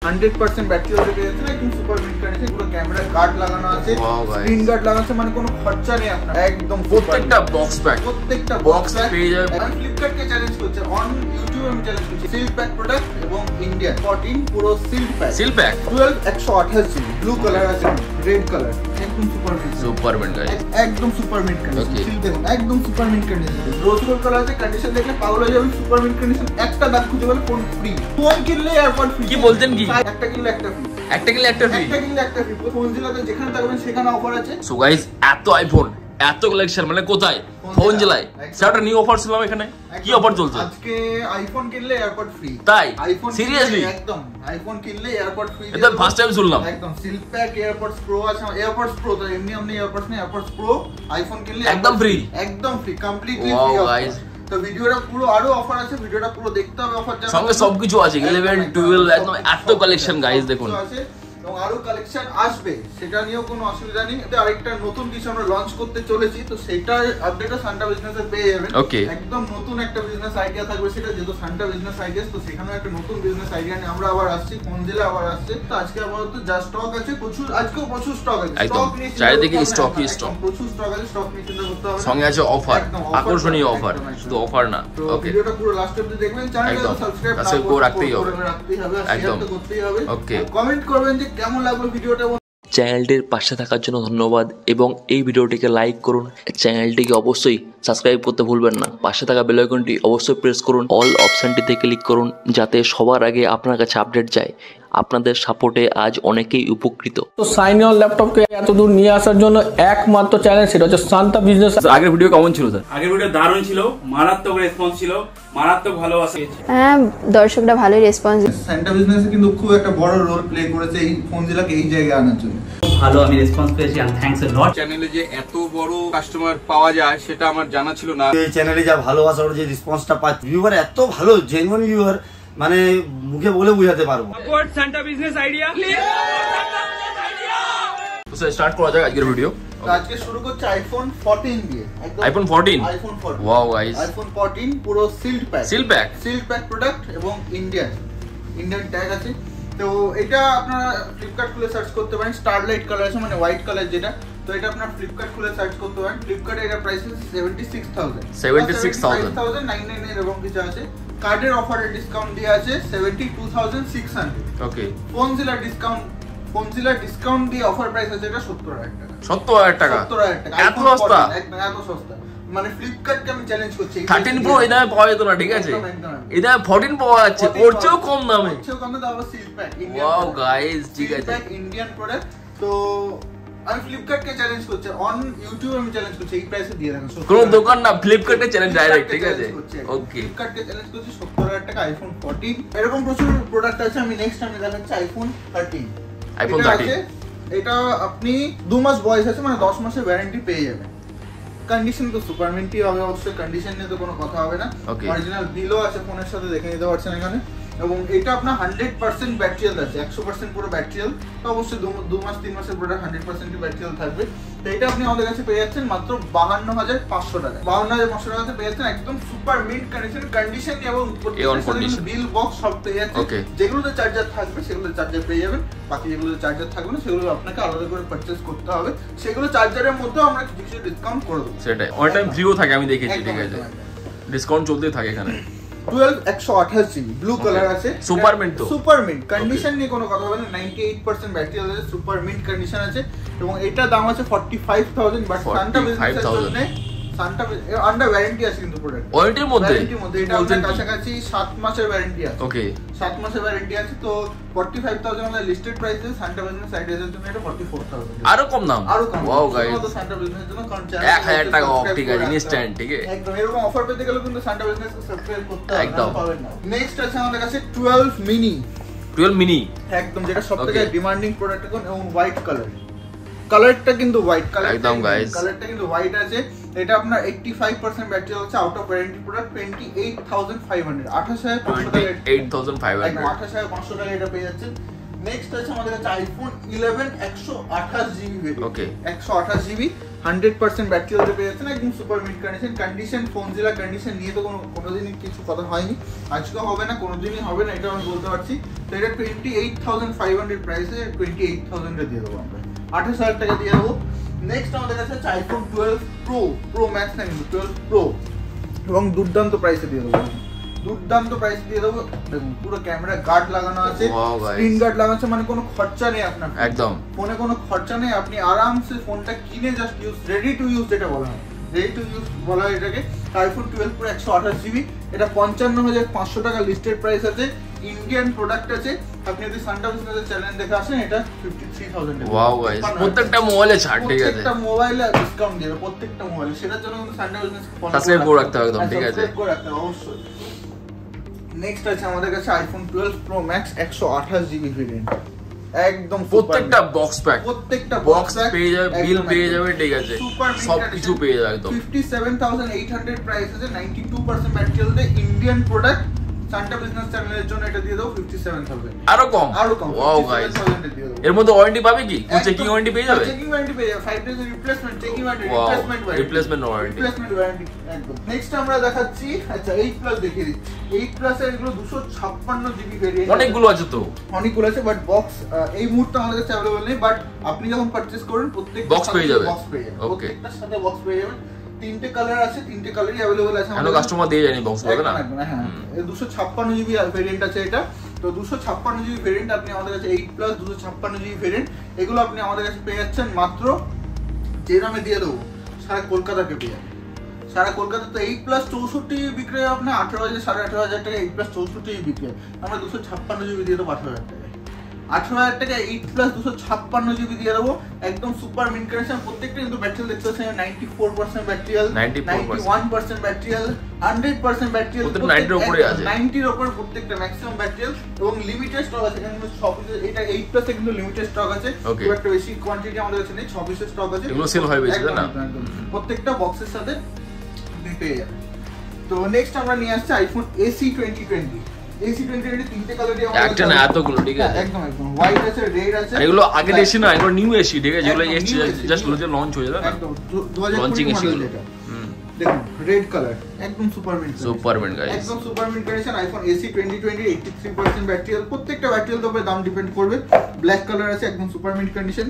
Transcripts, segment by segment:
100% battery ওয়ারে পেয়ে যাচ্ছেন একদম সুপার মিড কন্ডিশন। পুরো ক্যামেরা গার্ড লাগানো আছে, স্ক্রিন গার্ড লাগানো আছে, মানে কোনো খরচা নেই আপনার। একদম প্রত্যেকটা বক্স প্যাক, প্রত্যেকটা বক্স পেয়ে যাবে। আমি ফ্লিপকার্ট কে চ্যালেঞ্জ করছি, অন ইউটিউব আমি চ্যালেঞ্জ করছি, সিল প্যাক প্রোডাক্ট এবং ইন্ডিয়ান 14 পুরো seal pack. 12 128 GB, blue colour আছে, রেড কালার, একদম সুপার মিড গাইস, একদম সুপার মিড কন্ডিশন। সিল দেখুন একদম super mid condition. Rose gold colour আছে, কন্ডিশন দেখলে পাগল হয়ে যাবেন। সুপার মিড কন্ডিশন, একটা দাগ খুঁজে পেলে ফোন ফ্রি। ফোন কিনলে এয়ারপড ফ্রি। কি বলতেন কি? একটা কিনলে একটা ফ্রি, একটা কিনলে একটা ফ্রি, একটা কিনলে একটা ফ্রি। ফোনজিলাতে যেখানে থাকবেন সেখানে অফার আছে। সো গাইস, এত আইফোন, এত কালেকশন, মানে কোথায়? ফোনজিলায়। সেটা নিউ অফার ছিল এখানে। কি অফার চলছে আজকে? আইফোন কিনলে এয়ারপড ফ্রি। তাই? IPhone seriously? একদম আইফোন কিনলে এয়ারপড ফ্রি। এটা ফার্স্ট টাইম শুনলাম। একদম সিল প্যাক এয়ারপডস প্রো আছে, এয়ারপডস প্রো তো এমনি এয়ারপডস না, এয়ারপডস প্রো আইফোন কিনলে একদম ফ্রি, একদম free, completely free. Wow guys, তো ভিডিওটা পুরো আরো অফার আছে, ভিডিওটা পুরো দেখতে হবে। অফার জানা সঙ্গে সবকিছু আছে, 11 12 একদম এত কালেকশন গাইস দেখুন। এবং আরো কালেকশন আসবে, সেটা নিয়েও কোনো অসুবিধা নেই। আরেকটা নতুন কিছু আমরা লঞ্চ করতে চলেছি, তো সেটার আপডেটও সান্টা বিজনেসে পেয়ে যাবেন। একদম নতুন একটা বিজনেস আইডিয়া থাকবে, সেটা যেহেতু সান্টা বিজনেস আইডিয়াস, তো সেখানে একটা নতুন বিজনেস আইডিয়া নিয়ে আমরা আবার আসছি। ফোনজিলা আবার আসছে। তো আজকে আপাতত যা স্টক আছে প্রচুর, আজকেও প্রচুর স্টক আছে, স্টক নিয়ে চারিদিকে স্টকই স্টক, প্রচুর স্টক আছে, স্টক নিয়ে চিন্তা করতে হবে। সঙ্গে আছে অফার, আকর্ষণীয় অফার, শুধু অফার না। ওকে, ভিডিওটা পুরো লাস্ট অবধি দেখবেন। চ্যানেলটা সাবস্ক্রাইব করে রাখতেই হবে, একদম করতেই হবে। ওকে, কমেন্ট করবেন যে কেমন লাগলো ভিডিওটা। চ্যানেলটির পাশে থাকার জন্য ধন্যবাদ এবং এই ভিডিওটিকে লাইক করুন। চ্যানেলটিকে অবশ্যই সাবস্ক্রাইব করতে ভুলবেন না। পাশে থাকা বেল আইকনটি অবশ্যই প্রেস করুন, অল অপশনটিতে ক্লিক করুন, যাতে সবার আগে আপনার কাছে আপডেট যায়। আপনাদের সাপোর্টে আজ অনেকেই উপকৃত। তো সাইন অন ল্যাপটপকে এত দূর নিয়ে আসার জন্য একমাত্র চ্যানেল, সেটা হচ্ছে সান্টা বিজনেস। আগের ভিডিও কেমন ছিল স্যার? আগের ভিডিও দারুণ ছিল, মারাত্মক রেসপন্স ছিল, মারাত্মক ভালোবাসা। হ্যাঁ, দর্শকরা ভালোই রেসপন্স। সান্টা বিজনেসে কিন্তু খুব একটা বড় রোল প্লে করেছে এই ফোনজিলাকে এই জায়গায় আনার জন্য। ভালো আমি রেসপন্স পেয়েছি, এন্ড থ্যাঙ্কস আ লট। চ্যানেলে যে এত বড় কাস্টমার পাওয়া যায় সেটা আমার জানা ছিল না। এই চ্যানেলে যা ভালোবাসা ওর যে রেসপন্সটা পাচ্ছি, ভিউয়ার এত ভালো, জেনুইন ভিউয়ার, মানে মুখে বলে বোঝাতে পারবো। Support Santa business idea. তো স্টার্ট করা যাক আজকের ভিডিও। তো আজকে শুরু করছে আইফোন 14 দিয়ে। একদম আইফোন 14। ওয়াও গাইস, আইফোন 14 পুরো সিলড প্যাক প্রোডাক্ট এবং ইন্ডিয়ান ট্যাগ আছে। তো এটা আপনারা ফ্লিপকার্ট খুলে সার্চ করতে পারেন। স্টারলাইট কালার আছে, মানে হোয়াইট কালার যেটা। তো এটা আপনারা ফ্লিপকার্ট খুলে সার্চ করতে পারেন। ফ্লিপকার্টে এটা প্রাইস আছে 76,999 এরকম কিছু আছে। কার্ডের অফারে ডিসকাউন্ট দিয়ে আছে 72,600। ওকে, ফোনজিলা ডিসকাউন্ট দিয়ে অফার প্রাইস আছে এটা 70,000 টাকা। 70,000 টাকা? 70,000 টাকা। এত সস্তা? একদম এত সস্তা। মানে ফ্লিপকার্টকে আমি চ্যালেঞ্জ করছি। 13 প্রো এই দামে পাওয়া যেত না, ঠিক আছে? এই দামে 14 পাওয়া যাচ্ছে, ওর চেয়েও কম দামে। আবার seal pack Indian. Wow guys, ঠিক আছে, ইন্ডিয়ান প্রোডাক্ট। তো আমি ফ্লিপকার্টকে চ্যালেঞ্জ করছি, অন ইউটিউব আমি চ্যালেঞ্জ করছি, এই প্রাইসে দিয়ে দেন। কোন দোকান না, ফ্লিপকার্টে চ্যালেঞ্জ ডাইরেক্ট, ঠিক আছে? ওকে, ফ্লিপকার্টকে চ্যালেঞ্জ করছি 70,000 টাকা আইফোন 14। এরকম প্রচুর প্রোডাক্ট আছে। আমি নেক্সট আমি দেখাচ্ছি আইফোন 13। আইফোন 13 এটা আপনি 2 মাস বয়স আছে, মানে 10 মাসের ওয়ারেন্টি পেয়ে যাবেন। কন্ডিশন তো সুপার মিন্টই হবে, অবশ্যই কন্ডিশন নিয়ে তো কোনো কথা হবে না। অরিজিনাল বিলও আছে ফোনের সাথে, দেখে নিতে পারছেন এখানে। এবং এটা আপনার 100% ব্যাটারিয়াল আছে, 100% পুরো ব্যাটারিয়াল। তো অবশ্যই 2 মাস 3 মাসের প্রোডাক্ট 100% ব্যাটারিয়াল থাকবে। তো এটা আপনি আমাদের কাছে পেয়ে যাচ্ছেন মাত্র 52,500 টাকা। 52,500 টাকাতে পেয়ে যাচ্ছেন একদম সুপার মিড কন্ডিশন এবং বিল বক্স সব পেয়ে যাচ্ছেন। যেগুলোতে চার্জার থাকবে সেগুলো চার্জার পেয়ে যাবেন, বাকি যেগুলোতে চার্জার থাকবে না সেগুলো আপনাকে আলাদা করে পারচেজ করতে হবে। সেগুলো চার্জারের মধ্যেও আমরা কিছু ডিসকাউন্ট করে দেবো। সেটাই, অল টাইম ফ্রিও থাকে, আমি দেখেছি, ঠিক আছে? ডিসকাউন্ট চলতেই থাকে এখানে। 12 128 জিবি, ব্লু কালার আছে, সুপার মিন্ট কন্ডিশন নিয়ে কোনো কথা হবে না। 98% ব্যাটারি আছে, সুপার মিন্ট কন্ডিশন আছে। এবং এটা দাম আছে 45,000। বাট সান্টা বিজনেসের জন্য সান্টা আন্ডার ওয়ারেন্টি আছে, কিন্তু প্রোডাক্ট ওয়ারেন্টির মধ্যে এটা আপনার কাছাকাছি 7 মাসের ওয়ারেন্টি আছে। ওকে, 7 মাসের ওয়ারেন্টি আছে। তো 45,000 আমাদের লিস্টেড প্রাইস আছে। সান্টা বিজনেস আইডিয়ার জন্য এটা 44,000, আরো কম দাম, আরো কম। ওয়াও গাইস, তো সান্টা বিজনেসের জন্য 1000 টাকা অফ, ঠিক আছে? ইনস্ট্যান্ট, ঠিক আছে? একদম এরকম অফার পেতে গেলে কিন্তু সান্টা বিজনেসকে সাবস্ক্রাইব করতে হবে, একদম পাবেন না। নেক্সট আছে আমাদের কাছে 12 মিনি, একদম যেটা সবথেকে ডিমান্ডিং প্রোডাক্ট এখন, এবং হোয়াইট কালারটা কিন্তু হোয়াইট কালার, একদম গাইস, কালারটা কিন্তু হোয়াইট আছে। এটা আপনার 85% ব্যাটারি আছে, আউট অফ ওয়ারেন্টি প্রোডাক্ট। 28,500, 28,500 টাকা, 28,500 টাকা এটা পেয়ে যাচ্ছেন। নেক্সট আছে আমাদের কাছে আইফোন 11 128GB ভেরিয়েন্ট। ওকে 128GB 100% ব্যাটারি হেলথ পেয়ে যাচ্ছেন, একদম সুপার মিড কন্ডিশন। ফোনজিলা কন্ডিশন নিয়ে তো কোনোদিনই কিছু কথা হয়নি, আজকেও হবে না, কোনোদিনই হবে না, এটা আমি বলতে পারছি। তো এটা 28,500 প্রাইসে 28,000 এ দিয়ে দেবো আমরা, 28,000 টাকা দিয়ে দেবো। নেক্সট আমাদের কাছে আছে আইফোন 12 প্রো ম্যাক্স না, 12 প্রো, এবং দুর্দান্ত প্রাইসে দিয়ে দেবো, দুর্দান্ত প্রাইস দিয়ে দেবো। দেখুন পুরো ক্যামেরা গার্ড লাগানো আছে, স্ক্রিন গার্ড লাগানো আছে, মানে কোনো খরচা নেই আপনার, একদম ফোনে কোনো খরচা নেই। আপনি আরামসে ফোনটা কিনে just use, ready to use যেটা বলা হয়, রেডি টু ইউজ বলা হয় এটাকে। আইফোন 12 প্রো 128GB, এটা 55,500 টাকা লিস্টেড প্রাইস আছে, ইন্ডিয়ান প্রোডাক্ট আছে। আপনি যদি সানটা বিজনেসের চ্যানেল দেখে আসেন, এটা 53,000 টাকা। ওয়াও গাইস, প্রত্যেকটা মোবাইলে ছাড়, ঠিক আছে, প্রত্যেকটা মোবাইলে ডিসকাউন্ট দিয়ে দেব, প্রত্যেকটা মোবাইলে। সেটার জন্য কিন্তু সানটা বিজনেস সাবস্ক্রাইব করে রাখতে হবে, একদম ঠিক আছে, সাবস্ক্রাইব করে রাখতে হবে অবশ্যই। নেক্সট আছে আমাদের কাছে iPhone 12 pro max 128GB variant, একদম প্রত্যেকটা বক্স প্যাক, প্রত্যেকটা বক্স পেয়ে যাবে, বিল পেয়ে যাবে, ঠিক আছে, সব কিছু পেয়ে যাবে একদম। 57,800 প্রাইস আছে, 92% battery health, Indian product. Santa business চ্যানেলের জন্য এটা দিয়ে দাও 57,000, আরো কম, আরো কম। ওয়াও গাইস, এর মধ্যে ওয়ারেন্টি পাবে কি? চেকিং ওয়ারেন্টি পেয়ে যাবে, চেকিং ওয়ারেন্টি পেয়ে যাবে, 5 days replacement, checking warranty, replacement warranty, replacement warranty একদম। নেক্সট আমরা দেখাচ্ছি, আচ্ছা 8 প্লাস দেখিয়ে দিচ্ছি। 8 প্লাস এর এগুলো 256GB ভেরিয়েন্ট, অনেকগুলো আছে, তো অনেকগুলো আছে, বাট বক্স এই মুহূর্তে আমাদের কাছে अवेलेबल নেই, বাট আপনি যখন পারচেজ করবেন প্রত্যেকটা বক্স পেয়ে যাবে, বক্স পেয়ে যাবে, প্রত্যেকটার সাথে বক্স পেয়ে যাবেন। তিনটে কালার আছে, তিনটে কালারই अवेलेबल আছে আমাদের, কাস্টমার দিয়ে যায়নি বক্স পাবে না, হ্যাঁ। 256GB ভেরিয়েন্ট আছে এটা, তো 256GB ভেরিয়েন্ট আপনি আমাদের কাছে 8 প্লাস 256GB ভেরিয়েন্ট, এগুলো আপনি আমাদের কাছে পেয়ে যাচ্ছেন মাত্র, যে দামে দিয়ে দেবো সারা কলকাতাকে পেয়ে যাবেন। সারা কলকাতা তো 8 প্লাস 64GB বিক্রি হয় আপনার 18,000 18,500 টাকা, 8 প্লাস 64GB বিক্রি হয়, আমরা 256GB দিয়ে দেবো 18,000 টাকা, 18,000 টাকা 8 প্লাস 256GB দিয়ে দেবো, একদম সুপার মিড কন্ডিশন। প্রত্যেকটা কিন্তু ব্যাটারি দেখতে পাচ্ছেন 94% battery health, 91% battery health, 100% battery health, 90 এর উপরে আছে, 90 এর উপরে প্রত্যেকটা ম্যাক্সিমাম ব্যাটারি হেলথ, এবং লিমিটেড স্টক আছে এখানে কিন্তু 6 পিস, এটা 8 প্লাস এ কিন্তু লিমিটেড স্টক আছে, খুব একটা বেশি কোয়ান্টিটি আমাদের কাছে নেই, 6 পিসের স্টক আছে, এগুলো সেল হয় বেশি না, প্রত্যেকটা বক্সের সাথে পেয়ে যাবেন। তো নেক্সট আমরা নিয়ে আসছি আইফোন AC 2020, AC 2020 তিনটে কালারই আমাদের একটা না এতগুলো, ঠিক আছে, একদম একদম হোয়াইট আছে, রেড আছে, এগুলো আগের এসি না, এগুলো নিউ এসি, ঠিক আছে, যেগুলো এসি জাস্ট লঞ্চ হয়ে যাবে, একদম 2020 মডেল এটা। দেখুন রেড কালার, একদম সুপার মিড গাইস, একদম super mid condition. IPhone AC 2020 83% battery health, প্রত্যেকটা ব্যাটারি হেলথ উপরে দাম ডিপেন্ড করবে। ব্ল্যাক কালার আছে, একদম সুপার মিড কন্ডিশন,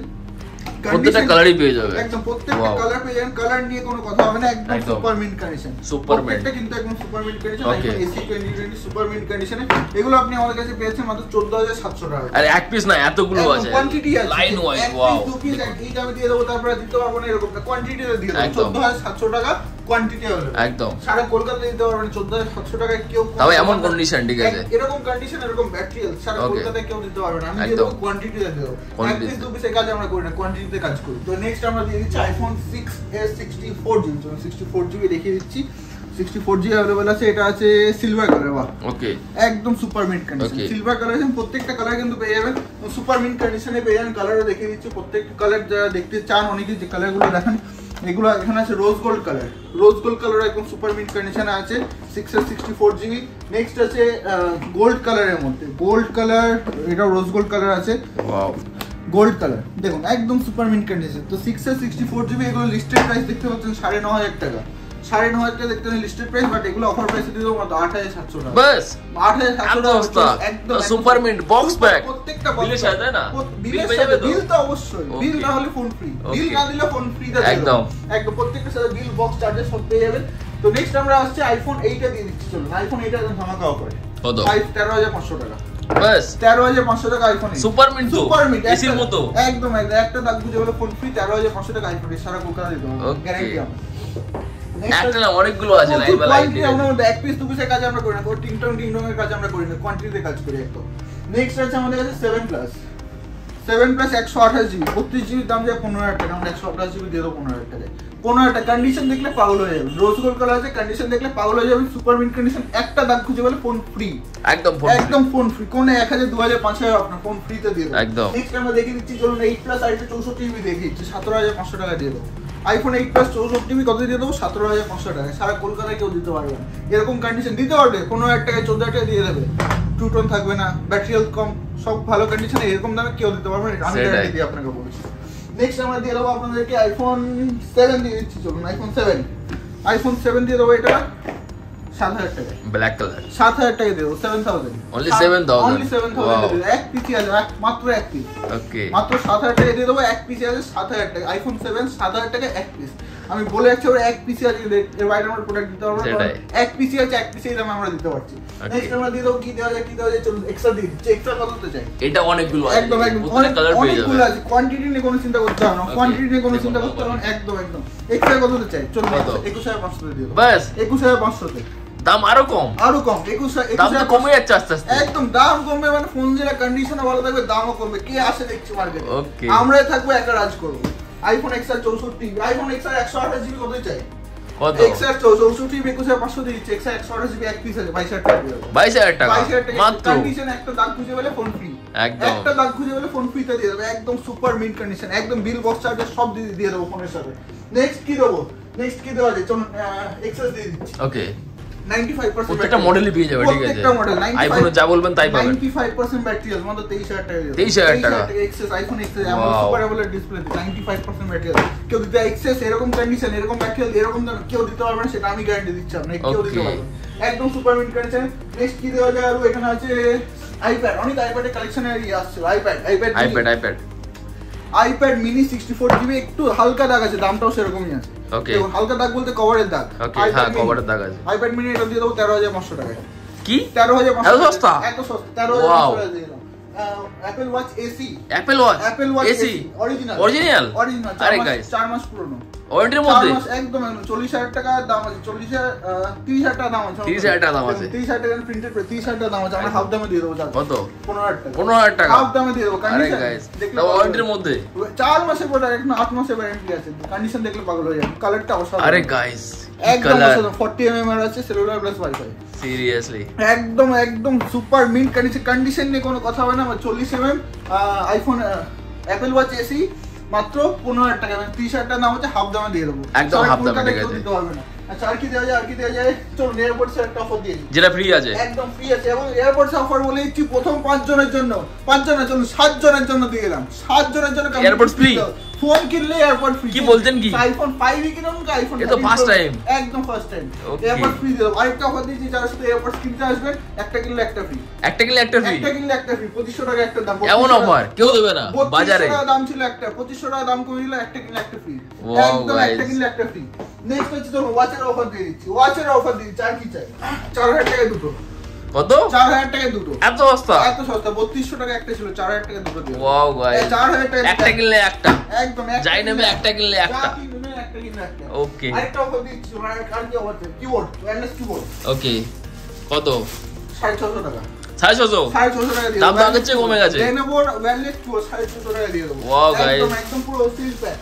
প্রত্যেকটা কালারই পেয়ে যাবে, একদম প্রত্যেকটা কালার পেয়ে যাবেন, কালার নিয়ে কোনো কথা হবে না, একদম super mid condition, super mid, এটা কিন্তু একদম super mid condition. IPhone AC 2020 super mid কন্ডিশনে, এগুলো আপনি আমাদের কাছে পেয়েছেন মাত্র 14,700 টাকা। আরে এক পিস না, এতগুলো আছে, কোয়ান্টিটি আছে, লাইন ওয়াইজ, ওয়াও, দু পিস এই দামে দিয়ে দেবো, তারপরে দিতে পারবো না এরকম না, কোয়ান্টিটিতে দিয়ে দেবো, 14,700 টাকা কোয়ান্টিটি হবে, একদম সারা কলকাতা দিতে পারবেন 14,700 টাকায়, কেউ তবে এমন কন্ডিশন, ঠিক আছে, এরকম কন্ডিশন, এরকম ব্যাটারি হেলথ সারা কলকাতায় কেউ দিতে পারবে না, আমি দিয়ে দেবো কোয়ান্টিটিতে দেবো, এক পিস দু পিসের কাজ আমরা করি না, কোয়ান্টিটিতে কাজ করি। তো নেক্সট আমরা দিয়ে দিচ্ছি আইফোন 6s 64GB, 64GB দেখিয়ে দিচ্ছি, 64GB अवेलेबल আছে, এটা আছে সিলভার কালার, বাহ ওকে, একদম super mid condition, silver colour আছে, প্রত্যেকটা কালার কিন্তু পেয়ে যাবেন সুপার মিড কন্ডিশনে পেয়ে যাবেন। কালারও দেখিয়ে দিচ্ছি, প্রত্যেকটা কালার যারা দেখতে চান অনেকে যে কালারগুলো দেখেন, এগুলো এখানে আছে rose gold colour, rose gold colour একদম সুপার মিড কন্ডিশনে আছে, 6s 64GB। নেক্সট আছে গোল্ড কালারের মধ্যে, গোল্ড কালার, এটা রোজ গোল্ড কালার আছে, ওয়াও গোল্ড কালার, দেখুন একদম সুপার মিড কন্ডিশন। তো 6s 64GB, এগুলো লিস্টেড প্রাইস দেখতে পাচ্ছেন 9,500 টাকা, 9,500 টাকা দেখতে পাচ্ছেন লিস্টেড প্রাইস, বাট এগুলো অফার প্রাইসে দিয়ে দেবো মাত্র 8,700 টাকা, বাস 8,700 টাকা, একদম সুপার মিড বক্স প্যাক, প্রত্যেকটা বিলের সাথে না, বিলের সাথে, বিল তো অবশ্যই, বিল না হলে ফোন ফ্রি, বিল না দিলে ফোন ফ্রি দেব, একদম একদম প্রত্যেকটার সাথে বিল, বক্স চার্জেস সব পেয়ে যাবেন। তো নেক্সট আমরা আসছে আইফোন 8 এ দিয়ে দিচ্ছি, চলুন আইফোন 8 এর ধামাকা অফার, কত 13,500 টাকা, বাস 13,500 টাকা iPhone, super mid, super mid এসির মতো, একদম একদম একটা দাগ বুঝে বলে ফোন ফ্রি, 13,500 টাকা আইফোন, সারা কলকাতা দিতে হবে, গ্যারান্টি আছে। একটা না অনেকগুলো আছে, কোয়ান্টিটি আমরা এক পিস দু পিসের কাজ আমরা করি না, টিংটং এর কাজ আমরা করি না, কোয়ান্টিটিতে কাজ করি একদম। নেক্সট আছে আমাদের কাছে 7 প্লাস 128GB, 32GB দাম যায় 15,000 টাকা, আমরা 128GB দিয়ে দেবো 15,000 টাকায়, 15,000 টাকা, কন্ডিশন দেখলে পাগল হয়ে যাবে, রোজ গোল্ড কালার আছে, কন্ডিশন দেখলে পাগল হয়ে যাবে, সুপার মিড কন্ডিশন, একটা দাগ খুঁজে বলে ফোন ফ্রি, একদম ফোন ফ্রি, কোন 1,000 2,000 5,000 আপনার ফোন ফ্রিতে দিয়ে দেবো, একদম। নেক্সট আমরা দেখিয়ে দিচ্ছি, চলুন 8 প্লাস আর 64GB দেখিয়ে দিচ্ছি, 17,500 টাকা দিয়ে দেবো, আইফোন 8 প্লাস 64GB কত দিয়ে দেবো, 17,500 টাকা, সারা কলকাতায় কেউ দিতে পারবে না, এরকম কন্ডিশন দিতে পারবে, 15,000 টাকায় 14,000 টাকা দিয়ে দেবে, টু টোন থাকবে না, ব্যাটারি হেলথ কম, সব ভালো কন্ডিশনে এরকম দামে কেউ দিতে পারবে না, আমি গ্যারান্টি দিই আপনাকে বলছি। নেক্সট আমরা দিয়ে দেবো আপনাদেরকে আইফোন 7 দিয়ে দিচ্ছি। চলুন আইফোন 7 দিয়ে দেবো, এটা 7000 টাকা, ব্ল্যাক কালার, 7000 টাকা দিয়ে দেবো, 7000 only 7000 এক পিসি আছে, মাত্র এক পিস, ওকে মাত্র 7000 টাকা দিয়ে দেবো। এক পিসি আছে 7000 টাকা, আইফোন 7 7000 টাকা এক পিস। আমি বলে যাচ্ছি ওরা এক পিসি আছে, এর বাইরে আমরা প্রোডাক্ট দিতে পারবো না, এক পিসি আছে, এক পিসি দামে আমরা দিতে পারছি। নেক্সট আমরা দিয়ে দেবো কি দেওয়া যায় চলুন এক্সট্রা দিয়ে দিচ্ছি। এক্সট্রা কত দিতে চাই? এটা অনেকগুলো আছে, একদম অনেক কালার পেয়ে যাবে, অনেকগুলো আছে, কোয়ান্টিটি নিয়ে কোনো চিন্তা করতে হবে না, কোয়ান্টিটি নিয়ে কোনো চিন্তা করতে হবে না, একদম এক্সট্রা কত দিতে চাই? চলুন 21500 দিয়ে দেবো, বাস 21500 তে দাম আরো কম 21 দাম তো কমে যাচ্ছে আস্তে আস্তে, একদম দাম কমবে, মানে ফোনজিলা কন্ডিশনও ভালো থাকবে, দামও কমবে। কে আসে দেখছি মার্কেটে, ওকে আমরাই থাকবো, একা রাজ করব। IPhone XR 64, iPhone XR 128GB কত চাই? কত? XR 64 21500 দিচ্ছি, XR 128GB এক পিস আছে 22000 টাকা দিয়ে দেবো, 22000 টাকা মাত্র। কন্ডিশন একটা দাগ খুঁজে পেলে ফোন ফ্রি, একদম একটা দাগ খুঁজে পেলে ফোন ফ্রিতে দিয়ে দেবো, একদম সুপার মিন্ট কন্ডিশন, একদম বিল বক্স চার্জার সব দিয়ে দেবো ফোনের সাথে। নেক্সট কি দেবো? নেক্সট কি দেওয়া যায়? চলুন XR দিয়ে দিচ্ছি, ওকে 95% প্রত্যেকটা মডেলই পেয়ে যাবে, ঠিক আছে, প্রত্যেকটা মডেল আইফোনে যা বলবেন তাই পাবেন। 95% ব্যাটারি আছে, মাত্র 23000 টাকা দিয়ে 23000 টাকা এক্সএস আইফোন এক্সএস এমন সুপার অ্যামোলেড ডিসপ্লে 95% ব্যাটারি আছে। কেউ দিতে এক্সএস এরকম কন্ডিশন, এরকম ব্যাটারি, এরকম দাম কেউ দিতে পারবে না, সেটা আমি গ্যারান্টি দিচ্ছি আপনাকে, কেউ দিতে পারবে না, একদম সুপার মিন্ট কন্ডিশন। নেক্সট কি দেওয়া যায়? আর এখানে আছে আইপ্যাড, অনেক আইপ্যাডের কালেকশনে আসছে, আইপ্যাড মিনি 64GB, একটু হালকা দাগ আছে, দামটাও সেরকমই আছে, ওকে হালকা দাগ বলতে কভারের দাগ, ওকে হ্যাঁ কভারের দাগ আছে। আইপ্যাড মিনি এটা দিয়ে দেবো 13500 টাকা। কি 13500? এত সস্তা? এত সস্তা, 13500 টাকা দিয়ে দিলাম। Apple watch AC, Apple watch AC original, আরে গাইস 4 মাস পুরনো, ওয়ারেন্টির মধ্যে, একদম 40000 টাকা দাম আছে, 30000 টাকা দাম আছে, 30000 টাকা দাম আছে, 30000 টাকা প্রিন্টেড করে 30000 টাকা দাম আছে, আমরা হাফ দামে দিয়ে দেবো। কত? 15000 টাকা হাফ দামে দিয়ে দেবো। আরে গাইস তাও ওয়ারেন্টির মধ্যে, 4 মাসের প্রোডাক্ট, এখন 8 মাসের ওয়ারেন্টি আছে, কন্ডিশন দেখলে পাগল হয়ে যাবে, কালারটা অসাধারণ। আরে গাইস একদম অসাধারণ, 40mm আছে, সেলুলার প্লাস ওয়াইফাই, সিরিয়াসলি একদম সুপার মিন্ট কন্ডিশন নিয়ে কোনো কথা হবে না। 40mm iPhone Apple watch AC মাত্র 15000 টাকা, 30000 টাকা দাম আছে, হাফ দামে দিয়ে দেবো, একদম হাফ দামে ঠিক আছে, দিতে হবে না। আচ্ছা আর কি দেওয়া যায়? চলুন এয়ারপোর্টস একটা অফার দিয়ে দিই, যেটা ফ্রি আছে, একদম ফ্রি আছে, এবং এয়ারপোর্টস অফার বলে দিচ্ছি প্রথম 5 জনের জন্য, 5 জন না চলুন 7 জনের জন্য দিয়ে দিলাম, 7 জনের জন্য এয়ারপোর্টস ফ্রি, ফোন কিনলে এয়ারপোর্ট ফ্রি। কি বলছেন কি? আইফোন 5 কিনুন কি আইফোন, এটা তো ফার্স্ট টাইম, একদম ফার্স্ট টাইম এয়ারপোর্ট ফ্রি দিলাম। আরেকটা অফার দিয়েছি, যারা শুধু এয়ারপোর্ট কিনতে আসবেন, একটা কিনলে একটা ফ্রি, 2500 টাকা একটা দাম, এমন অফার কেউ দেবে না বাজারে, 2500 টাকা দাম ছিল একটা, 2500 টাকা দাম কমে দিল, একটা কিনলে একটা ফ্রি, একদম একটা কিনলে একটা ফ্রি। নেক্সট হচ্ছে তো ওয়াচের অফার দিয়ে দিচ্ছি, আর কি চাই? 4000 টাকায় দুটো। কত? 4000 টাকায় দুটো, এত সস্তা? 3200 টাকা একটা ছিল, 4000 টাকায় দুটো দিও। ওয়াও গাইস 4000 টাকা একটা কিনলে একটা, একদম যাই নেবে একটা কিনলে একটা, একটা কিনলে একটা, ওকে। আরেকটা অফার দিচ্ছি, আর কি অফার আছে? কিবোর্ড, ওয়্যারলেস কিবোর্ড, ওকে কত? 650 টাকা, 650 টাকা দিয়ে দাম তো আগের চেয়ে কমে গেছে, লেনোভোর ওয়্যারলেস কিবোর্ড 650 টাকা দিয়ে দেবো। ওয়াও গাইস একদম পুরো সিল প্যাক,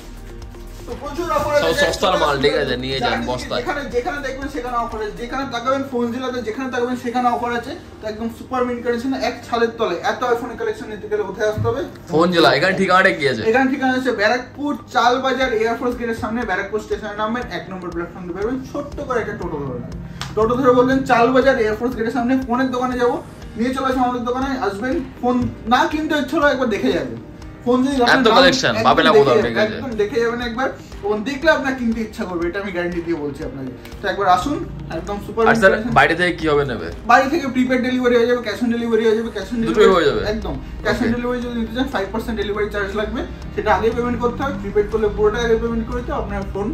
তো প্রচুর অফার আছে, সব সস্তার মাল, ঠিক আছে নিয়ে যান বস্তায়, যেখানে দেখবেন সেখানে অফার আছে, যেখানে তাকাবেন ফোনজিলাতে, যেখানে তাকাবেন সেখানে অফার আছে, তো একদম সুপার মিন্ট কন্ডিশন, এক ছাদের তলে এত আইফোনের কালেকশন নিতে গেলে কোথায় আসতে হবে? ফোনজিলা। এখানে ঠিকানাটা কি আছে? এখানে ঠিকানা আছে ব্যারাকপুর চালবাজার এয়ারফোর্স গেটের সামনে, ব্যারাকপুর স্টেশনে নামবেন, 1 নম্বর প্ল্যাটফর্ম দিয়ে বেরোবেন, ছোট্ট করে একটা টোটো ধরবেন, টোটো ধরে বলবেন চালবাজার এয়ারফোর্স গেটের সামনে, ফোনের দোকানে যাবো, নিয়ে চলে আসবেন আমাদের দোকানে, আসবেন, ফোন না কিনতে ইচ্ছে হলো একবার দেখে যাবেন, ফোন যদি এত কালেকশন পাবে না কোথাও, ঠিক আছে একদম দেখে যাবেন একবার, ফোন দেখলে আপনার কিনতে ইচ্ছা করবে, এটা আমি গ্যারান্টি দিয়ে বলছি আপনাকে। তো একবার আসুন, একদম সুপার। আর স্যার বাইরে থেকে কি হবে নেবে? বাড়ি থেকে প্রিপেড ডেলিভারি হয়ে যাবে, ক্যাশ অন ডেলিভারি হয়ে যাবে, ক্যাশ অন ডেলিভারি হয়ে যাবে, একদম ক্যাশ অন ডেলিভারি যদি নিতে চান 5% ডেলিভারি চার্জ লাগবে, সেটা আগে পেমেন্ট করতে হবে, প্রিপেড করলে পুরোটা আগে পেমেন্ট করতে হবে, আপনার ফোন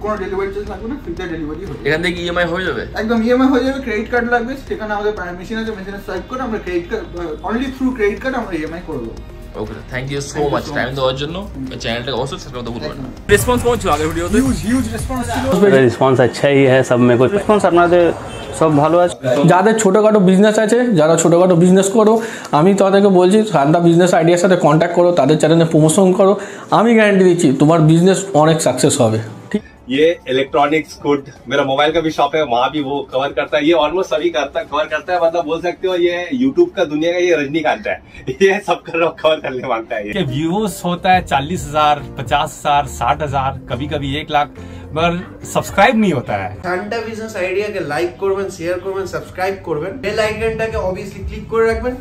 কোনো ডেলিভারি চার্জ লাগবে না, ফ্রিতে ডেলিভারি হবে। এখান থেকে ইএমআই হয়ে যাবে, একদম ইএমআই হয়ে যাবে, ক্রেডিট কার্ড লাগবে, সেখানে আমাদের মেশিন আছে, মেশিনে সোয়াইপ করে আমরা credit card, only through credit card আমরা ইএমআই করে দেবো। Okay thank you so much time দেওয়ার জন্য, চ্যানেলটাকে অবশ্যই সাবস্ক্রাইব করতে ভুলবেন না। রেসপন্স কেমন ছিল আগের ভিডিওতে? হিউজ রেসপন্স ছিল, রেসপন্স अच्छा ही है, सब में कोई রেসপন্স আপনাদের সব ভালো আছে। যাদের ছোটোখাটো বিজনেস আছে, যারা ছোটোখাটো বিজনেস করো, আমি তাদেরকে বলছি সারদা বিজনেস আইডিয়ার সাথে কন্ট্যাক্ট করো, তাদের চ্যানেলে প্রমোশন করো, আমি গ্যারান্টি দিচ্ছি তোমার বিজনেস অনেক সাকসেস হবে। ঠিক ये इलेक्ट्रॉनिक्स गुड, मेरा मोबाइल का भी शॉप है, वहाँ भी वो कवर करता है, ये ऑलमोस्ट सभी कवर करता है, मतलब बोल सकते हो ये यूट्यूब का दुनिया का ये रजनीकांत है, ये सब कवर करने मांगता है। ये व्यूज होता है 40,000, 50,000, 60,000, कभी कभी 1 लाख, मगर सब्सक्राइब नहीं होता है। ঠান্ডা বিজনেস আইডিয়াকে লাইক করবেন, শেয়ার করবেন, সাবস্ক্রাইব করবেন, বেল আইকনটাকে অবভিয়াসলি ক্লিক করে রাখবেন।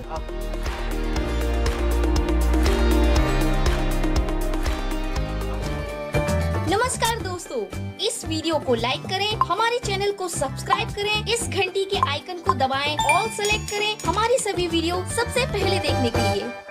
इस वीडियो को लाइक करें, हमारे चैनल को सब्सक्राइब करें, इस घंटी के आइकन को दबाएं, ऑल सेलेक्ट करें हमारी सभी वीडियो सबसे पहले देखने के लिए।